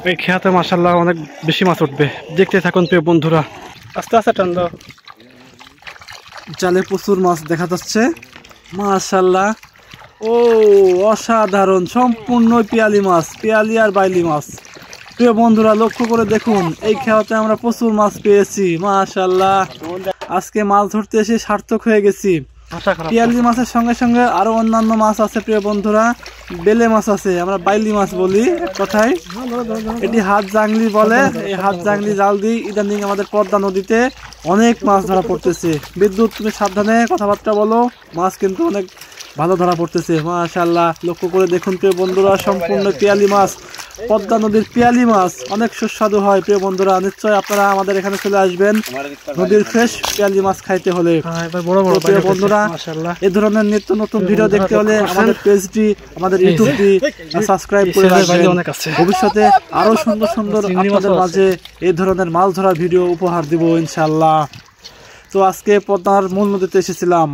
এই খেয়াতে মাশাআল্লাহ অনেক বেশি মাছ উঠবে, দেখতে থাকুন প্রিয় বন্ধুরা। আস্তে আস্তে টান দাও। জালে প্রচুর মাছ দেখা যাচ্ছে মাশাআল্লাহ। ও অসাধারণ, সম্পূর্ণ পিয়ালি মাছ, পিয়ালি আর বাইলি মাছ। প্রিয় বন্ধুরা লক্ষ্য করে দেখুন, এই খেয়াতে আমরা প্রচুর মাছ পেয়েছি মাশাআল্লাহ। আজকে মাছ ধরতে এসে সার্থক হয়ে গেছি। পিয়ালি মাছের সঙ্গে সঙ্গে আরো অন্যান্য মাছ আছে প্রিয় বন্ধুরা, বেলে মাছ আছে, আমরা বাইলি মাছ বলি এক কথায়। এটি হাত জাংলি বলে। এই হাত জাংলি জাল দিয়ে ইদানিং আমাদের পদ্মা নদীতে অনেক মাছ ধরা পড়তেছে। বিদ্যুৎ, তুমি সাবধানে কথাবার্তা বলো, মাছ কিন্তু অনেক ভালো ধরা পড়তেছে মাশাআল্লাহ। লক্ষ্য করে দেখুন প্রিয় বন্ধুরা, সম্পূর্ণ পিয়ালি মাছ, পদ্মা নদীর পিয়ালি মাছ অনেক সুস্বাদু হয় প্রিয় বন্ধুরা। নিশ্চয় আপনারা আমাদের এখানে চলে আসবেন নদীর ফ্রেশ পিয়ালি মাছ খাইতে হলে। প্রিয় বন্ধুরা, এই ধরনের নিত্য নতুন ভিডিও দেখতে হলে আমাদের পেজটি, আমাদের ইউটিউবটি সাবস্ক্রাইব করে রাখবেন। ভবিষ্যতে আরো সুন্দর সুন্দর আপনাদের মাঝে এই ধরনের মাছ ধরার ভিডিও উপহার দিব ইনশাআল্লাহ। তো আজকে পদ্মার মূল নদীতে এসেছিলাম।